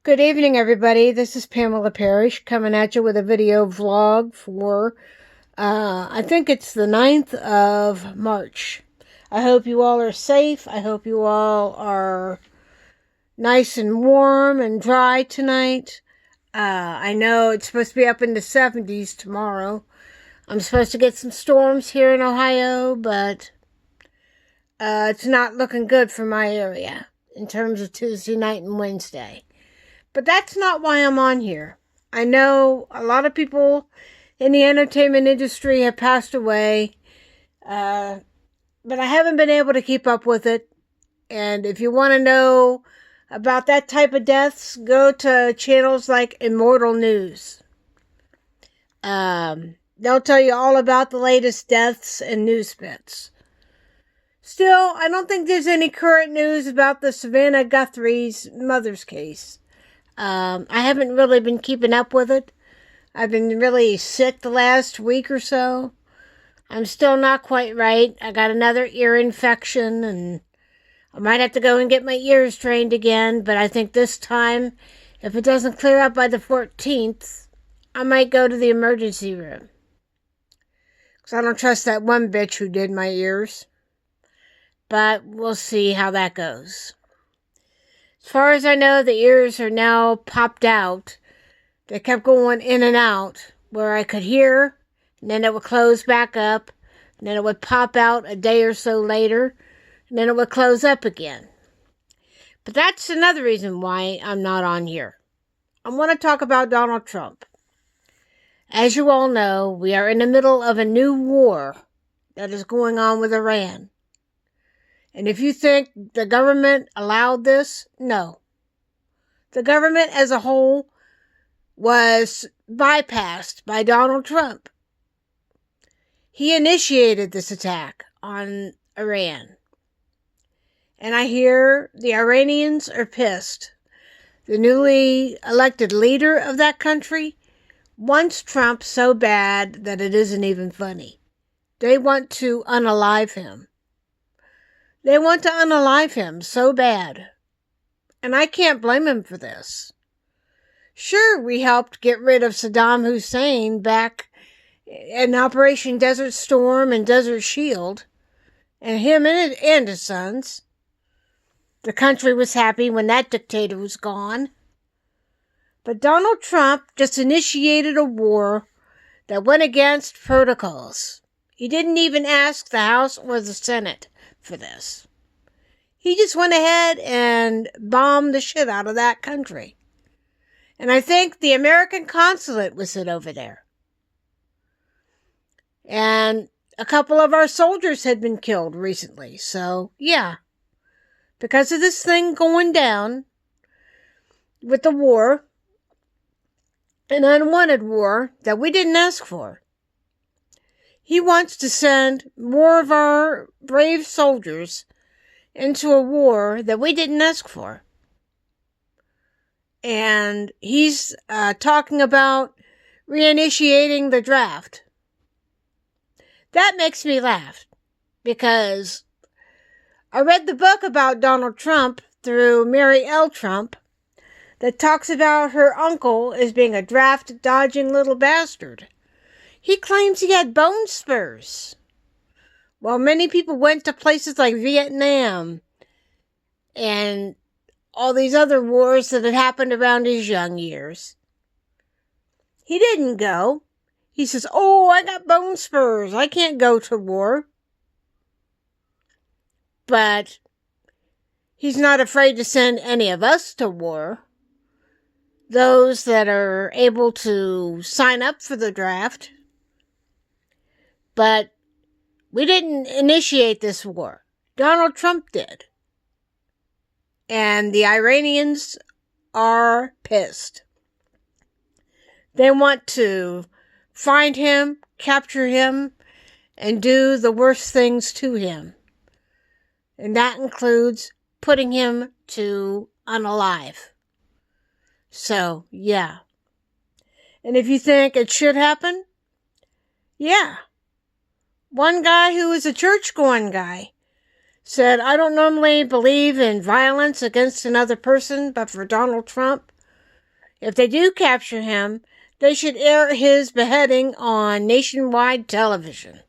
Good evening, everybody. This is Pamela Parrish coming at you with a video vlog for, I think it's the 9th of March. I hope you all are safe. I hope you all are nice and warm and dry tonight. I know it's supposed to be up in the 70s tomorrow. I'm supposed to get some storms here in Ohio, but it's not looking good for my area in terms of Tuesday night and Wednesday. But that's not why I'm on here. I know a lot of people in the entertainment industry have passed away, but I haven't been able to keep up with it. And if you want to know about that type of deaths, go to channels like Immortal News. They'll tell you all about the latest deaths and news bits. Still, I don't think there's any current news about the Savannah Guthrie's mother's case. I haven't really been keeping up with it. I've been really sick the last week or so. I'm still not quite right. I got another ear infection, and I might have to go and get my ears drained again, but I think this time, if it doesn't clear up by the 14th, I might go to the emergency room. Because I don't trust that one bitch who did my ears. But we'll see how that goes. As far as I know, the ears are now popped out. They kept going in and out where I could hear, and then it would close back up, and then it would pop out a day or so later, and then it would close up again. But that's another reason why I'm not on here. I want to talk about Donald Trump. As you all know, we are in the middle of a new war that is going on with Iran. And if you think the government allowed this, no. The government as a whole was bypassed by Donald Trump. He initiated this attack on Iran. And I hear the Iranians are pissed. The newly elected leader of that country wants Trump so bad that it isn't even funny. They want to unalive him. They want to unalive him so bad. And I can't blame him for this. Sure, we helped get rid of Saddam Hussein back in Operation Desert Storm and Desert Shield. And him and his sons. The country was happy when that dictator was gone. But Donald Trump just initiated a war that went against protocols. He didn't even ask the House or the Senate for this. He just went ahead and bombed the shit out of that country. And I think the American consulate was sent over there. And a couple of our soldiers had been killed recently. So, yeah. Because of this thing going down with the war, an unwanted war that we didn't ask for. He wants to send more of our brave soldiers into a war that we didn't ask for. And he's talking about reinitiating the draft. That makes me laugh because I read the book about Donald Trump through Mary L. Trump that talks about her uncle as being a draft-dodging little bastard. He claims he had bone spurs. While many people went to places like Vietnam and all these other wars that had happened around his young years. He didn't go. He says, oh, I got bone spurs. I can't go to war. But he's not afraid to send any of us to war. Those that are able to sign up for the draft. But we didn't initiate this war. Donald Trump did. And the Iranians are pissed. They want to find him, capture him, and do the worst things to him. And that includes putting him to unalive. So, yeah. And if you think it should happen, yeah. One guy who is a church-going guy said, I don't normally believe in violence against another person, but for Donald Trump, If they do capture him, they should air his beheading on nationwide television.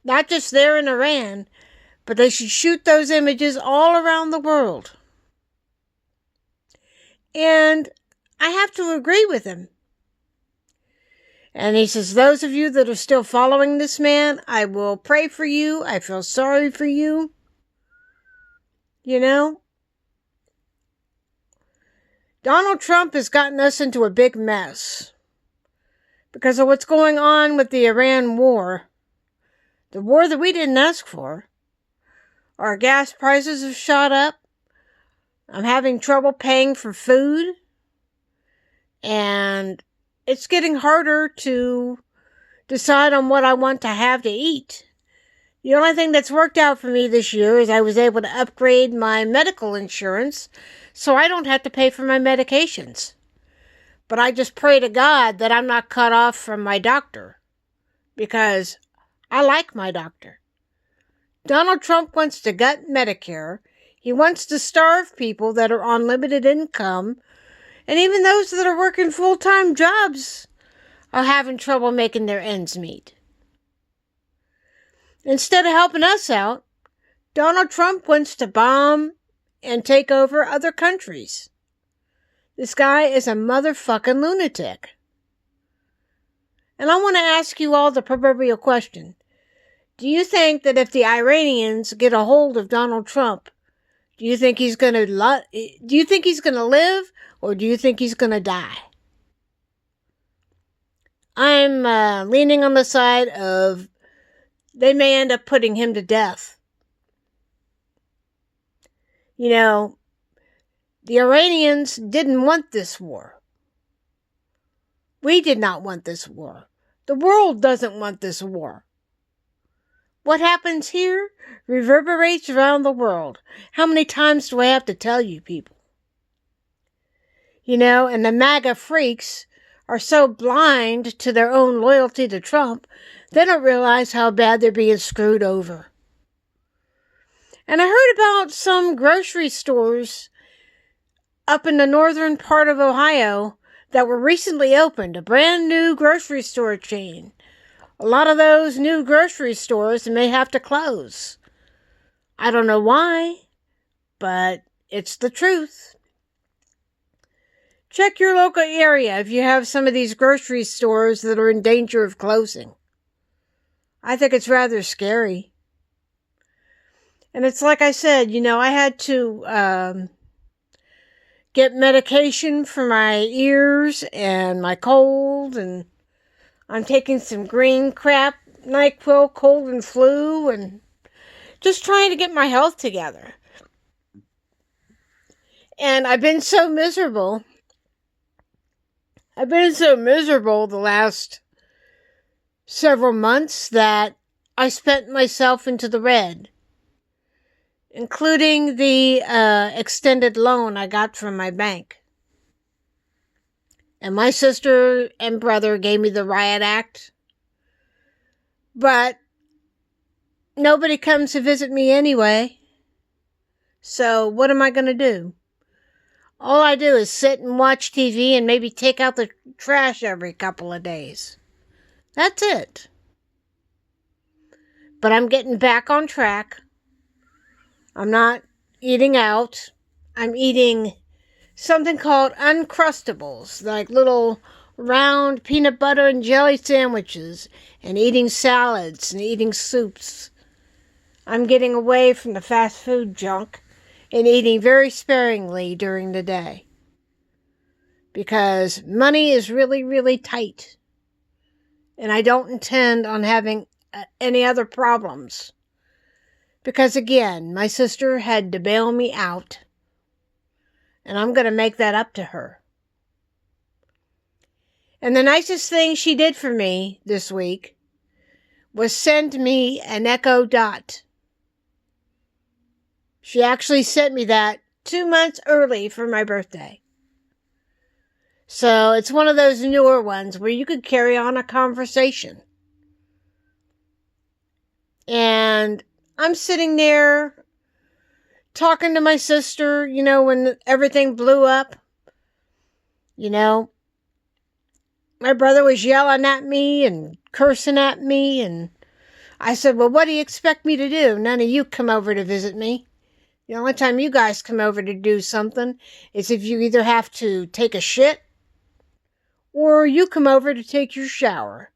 Not just there in Iran, but they should shoot those images all around the world. And I have to agree with him. And he says, those of you that are still following this man, I will pray for you. I feel sorry for you. You know, Donald Trump has gotten us into a big mess because of what's going on with the Iran war. The war that we didn't ask for. Our gas prices have shot up. I'm having trouble paying for food. And it's getting harder to decide on what I want to have to eat. The only thing that's worked out for me this year is I was able to upgrade my medical insurance so I don't have to pay for my medications. But I just pray to God that I'm not cut off from my doctor because I like my doctor. Donald Trump wants to gut Medicare. He wants to starve people that are on limited income. And even those that are working full-time jobs are having trouble making their ends meet. Instead of helping us out, Donald Trump wants to bomb and take over other countries. This guy is a motherfucking lunatic. And I want to ask you all the proverbial question. Do you think that if the Iranians get a hold of Donald Trump, do you think he's going to live or do you think he's going to die? I'm leaning on the side of they may end up putting him to death. You know, the Iranians didn't want this war. We did not want this war. The world doesn't want this war. What happens here reverberates around the world. How many times do I have to tell you people? You know, and the MAGA freaks are so blind to their own loyalty to Trump, they don't realize how bad they're being screwed over. And I heard about some grocery stores up in the northern part of Ohio that were recently opened, a brand new grocery store chain. A lot of those new grocery stores may have to close. I don't know why, but it's the truth. Check your local area if you have some of these grocery stores that are in danger of closing. I think it's rather scary. And it's like I said, you know, I had to get medication for my ears and my cold, and I'm taking some green crap, NyQuil, cold and flu, and just trying to get my health together. And I've been so miserable. The last several months that I spent myself into the red, including the extended loan I got from my bank. And my sister and brother gave me the riot act. But nobody comes to visit me anyway. So what am I going to do? All I do is sit and watch TV and maybe take out the trash every couple of days. That's it. But I'm getting back on track. I'm not eating out. I'm eating something called Uncrustables, like little round peanut butter and jelly sandwiches, and eating salads and eating soups. I'm getting away from the fast food junk and eating very sparingly during the day. Because money is really, really tight. And I don't intend on having any other problems. Because again, my sister had to bail me out. And I'm going to make that up to her. And the nicest thing she did for me this week was send me an Echo Dot. She actually sent me that 2 months early for my birthday. So it's one of those newer ones where you could carry on a conversation. And I'm sitting there talking to my sister, you know, when everything blew up. You know, my brother was yelling at me and cursing at me, and I said, well, what do you expect me to do? None of you come over to visit me. The only time you guys come over to do something is if you either have to take a shit or you come over to take your shower.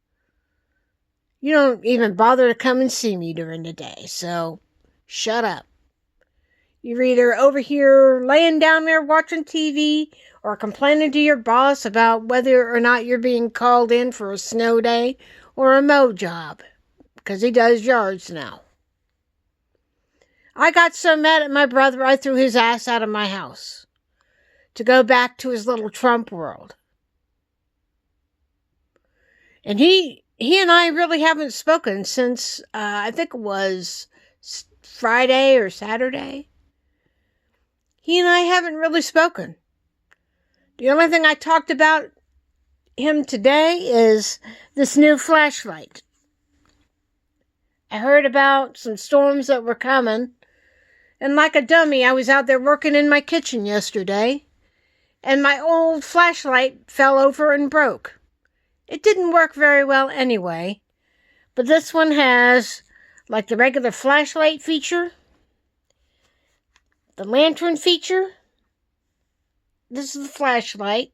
You don't even bother to come and see me during the day, so shut up. You're either over here laying down there watching TV or complaining to your boss about whether or not you're being called in for a snow day or a mow job, because he does yards now. I got so mad at my brother, I threw his ass out of my house to go back to his little Trump world. And he and I really haven't spoken since, I think it was Friday or Saturday. He and I haven't really spoken. The only thing I talked about him today is this new flashlight. I heard about some storms that were coming, and like a dummy, I was out there working in my kitchen yesterday, and my old flashlight fell over and broke. It didn't work very well anyway, but this one has, like the regular flashlight feature, the lantern feature. This is the flashlight,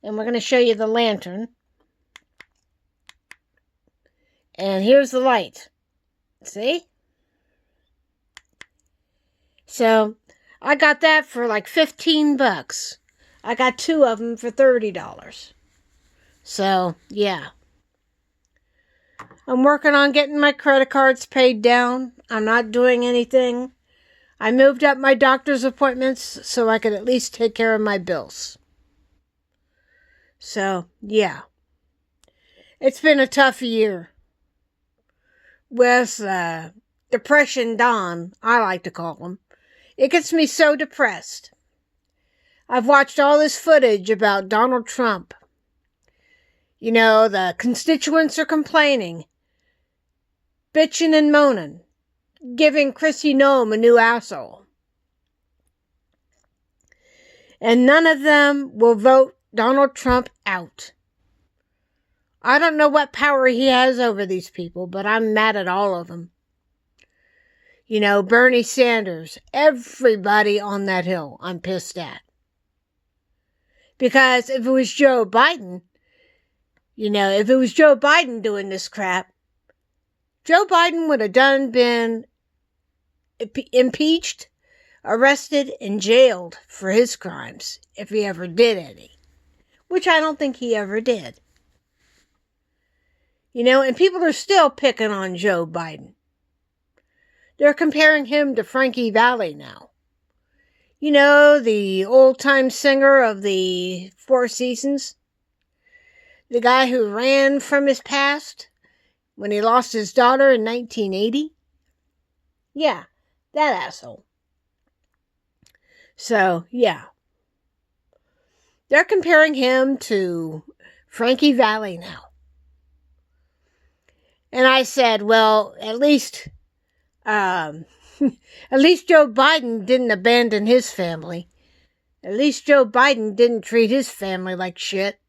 and we're going to show you the lantern. And here's the light. See? So, I got that for like $15. I got 2 of them for $30. So, yeah. I'm working on getting my credit cards paid down. I'm not doing anything. I moved up my doctor's appointments so I could at least take care of my bills. So, yeah. It's been a tough year. With Depression Don, I like to call him. It gets me so depressed. I've watched all this footage about Donald Trump. You know, the constituents are complaining, bitching and moaning, giving Kristi Noem a new asshole. And none of them will vote Donald Trump out. I don't know what power he has over these people, but I'm mad at all of them. You know, Bernie Sanders, everybody on that hill, I'm pissed at. Because if it was Joe Biden, if it was Joe Biden doing this crap, Joe Biden would have been impeached, arrested, and jailed for his crimes, if he ever did any. Which I don't think he ever did. And people are still picking on Joe Biden. They're comparing him to Frankie Valli now. The old-time singer of the Four Seasons. The guy who ran from his past when he lost his daughter in 1980. Yeah, that asshole. So, yeah. They're comparing him to Frankie Valli now. And I said, well, at least Joe Biden didn't abandon his family. At least Joe Biden didn't treat his family like shit.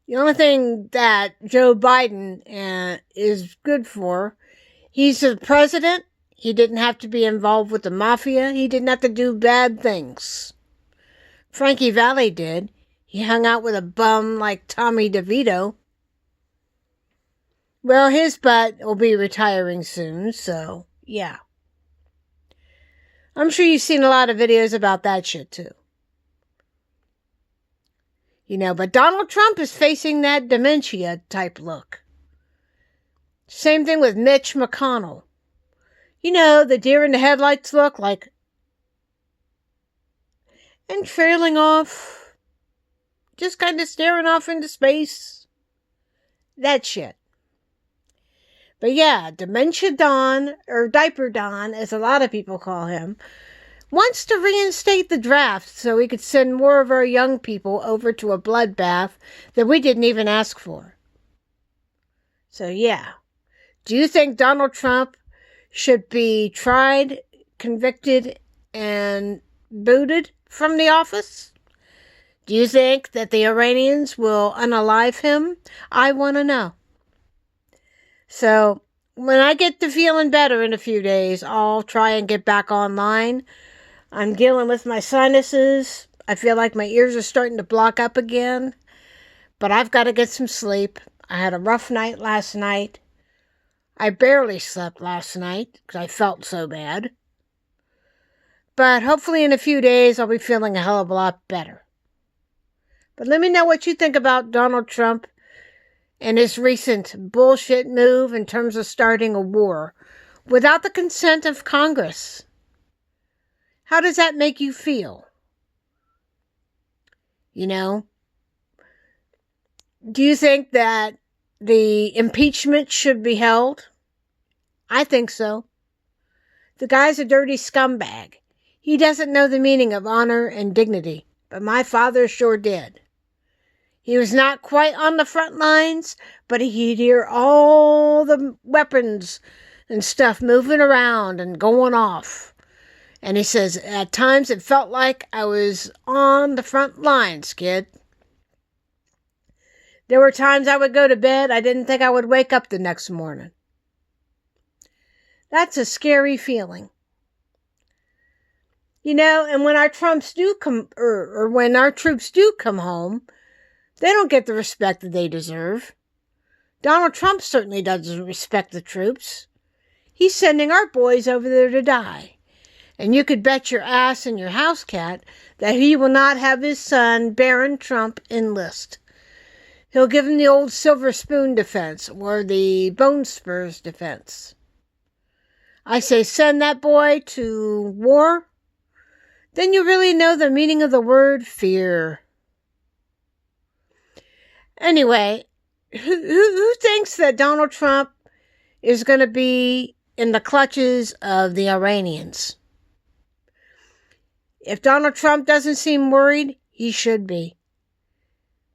The only thing that Joe Biden is good for, he's the president. He didn't have to be involved with the mafia. He didn't have to do bad things. Frankie Valli did. He hung out with a bum like Tommy DeVito. Well, his butt will be retiring soon, so, yeah. I'm sure you've seen a lot of videos about that shit, too. But Donald Trump is facing that dementia-type look. Same thing with Mitch McConnell. The deer in the headlights look like... and trailing off. Just kind of staring off into space. That shit. But yeah, Dementia Don, or Diaper Don, as a lot of people call him, wants to reinstate the draft so we could send more of our young people over to a bloodbath that we didn't even ask for. So yeah. Do you think Donald Trump should be tried, convicted, and booted from the office? Do you think that the Iranians will unalive him? I want to know. So, when I get to feeling better in a few days, I'll try and get back online. I'm dealing with my sinuses. I feel like my ears are starting to block up again. But I've got to get some sleep. I had a rough night last night. I barely slept last night because I felt so bad. But hopefully in a few days I'll be feeling a hell of a lot better. But let me know what you think about Donald Trump and his recent bullshit move in terms of starting a war without the consent of Congress. How does that make you feel? You know? Do you think that the impeachment should be held? I think so. The guy's a dirty scumbag. He doesn't know the meaning of honor and dignity, but my father sure did. He was not quite on the front lines, but he'd hear all the weapons and stuff moving around and going off. And he says, at times it felt like I was on the front lines, kid. There were times I would go to bed, I didn't think I would wake up the next morning. That's a scary feeling. You know, and when our troops do come, or when our troops do come home, they don't get the respect that they deserve. Donald Trump certainly doesn't respect the troops. He's sending our boys over there to die. And you could bet your ass and your house cat that he will not have his son, Barron Trump, enlist. He'll give him the old silver spoon defense or the bone spurs defense. I say send that boy to war. Then you really know the meaning of the word fear. Anyway, who thinks that Donald Trump is going to be in the clutches of the Iranians? If Donald Trump doesn't seem worried, he should be.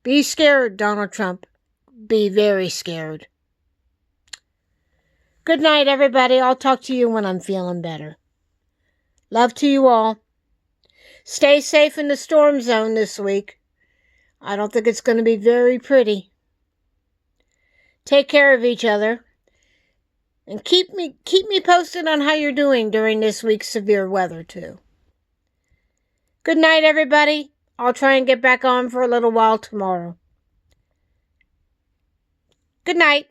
Be scared, Donald Trump. Be very scared. Good night, everybody. I'll talk to you when I'm feeling better. Love to you all. Stay safe in the storm zone this week. I don't think it's going to be very pretty. Take care of each other. And keep me posted on how you're doing during this week's severe weather, too. Good night, everybody. I'll try and get back on for a little while tomorrow. Good night.